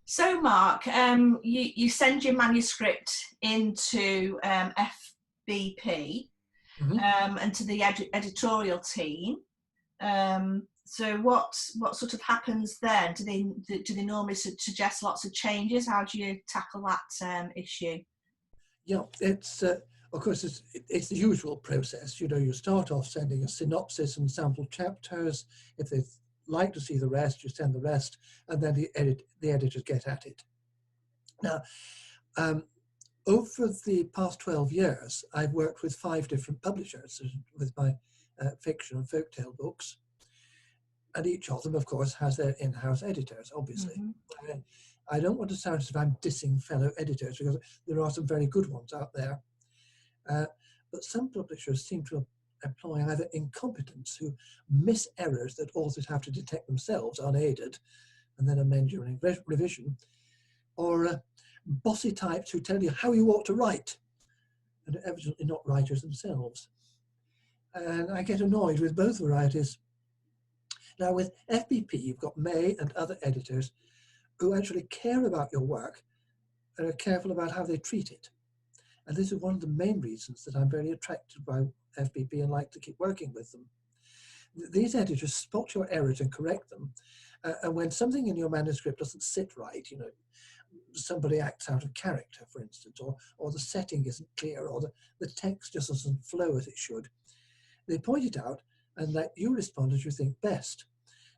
So, Mark, you send your manuscript into FBP and to the editorial team. So, what sort of happens then? Do they normally suggest lots of changes? How do you tackle that issue? Yeah, it's of course it's the usual process. You know, you start off sending a synopsis and sample chapters. If they like to see the rest, you send the rest, and then the editors get at it. Now, over the past 12 years, I've worked with 5 different publishers with my fiction and folktale books, and each of them, of course, has their in-house editors. Obviously, I don't want to sound as if I'm dissing fellow editors, because there are some very good ones out there. But some publishers seem to employ either incompetents who miss errors that authors have to detect themselves unaided and then amend during revision, or bossy types who tell you how you ought to write and are evidently not writers themselves. And I get annoyed with both varieties. Now, with FBP, you've got May and other editors who actually care about your work and are careful about how they treat it. And this is one of the main reasons that I'm very attracted by FBP and like to keep working with them. These editors spot your errors and correct them. And when something in your manuscript doesn't sit right, you know, somebody acts out of character, for instance, or the setting isn't clear, or the text just doesn't flow as it should, they point it out and let you respond as you think best.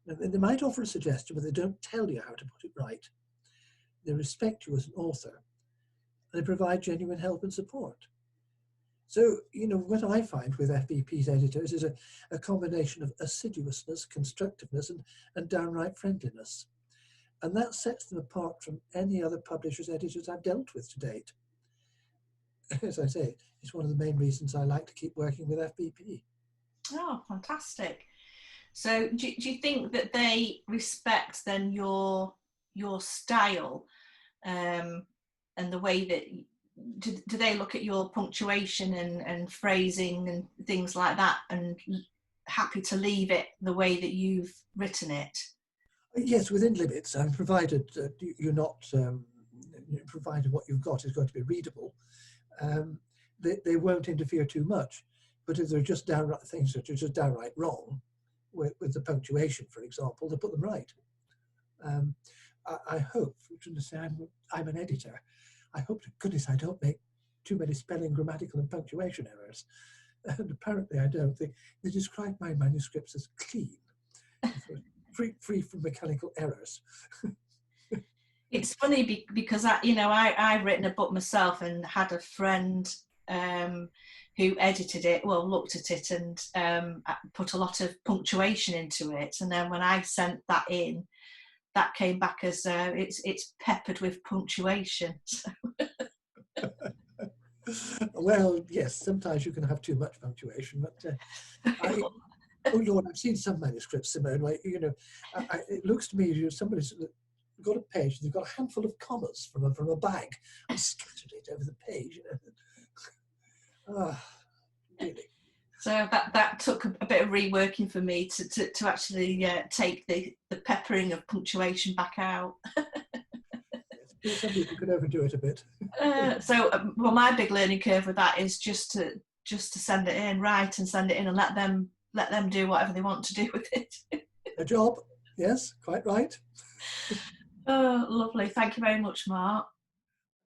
And they might offer a suggestion, but they don't tell you how to put it right. They respect you as an author, and they provide genuine help and support. So, you know, what I find with FBP's editors is a combination of assiduousness, constructiveness, and downright friendliness. And that sets them apart from any other publisher's editors I've dealt with to date. As I say, it's one of the main reasons I like to keep working with FBP. Oh, fantastic. So do you think that they respect then your style and the way that, do they look at your punctuation and phrasing and things like that and happy to leave it the way that you've written it? Yes, within limits, and provided you're not, provided what you've got is going to be readable, they won't interfere too much. But if they're just downright things that are just downright wrong, with the punctuation, for example, they put them right. I hope, to say I'm an editor, I hope to goodness I don't make too many spelling, grammatical and punctuation errors. And apparently I don't. They describe my manuscripts as clean, free from mechanical errors. It's funny because I've written a book myself and had a friend who edited it, looked at it and put a lot of punctuation into it. And then when I sent that in, that came back as it's peppered with punctuation. So. Well, yes, sometimes you can have too much punctuation, but oh Lord, I've seen some manuscripts, Simone, where, you know, it looks to me somebody's got a page, they've got a handful of commas from a bag and scattered it over the page. You know. Really. So that took a bit of reworking for me to actually take the peppering of punctuation back out. Some people could overdo it a bit. Well, my big learning curve with that is just to send it in, write and send it in, and let them do whatever they want to do with it. A job, yes, quite right. Oh, lovely. Thank you very much, Mark.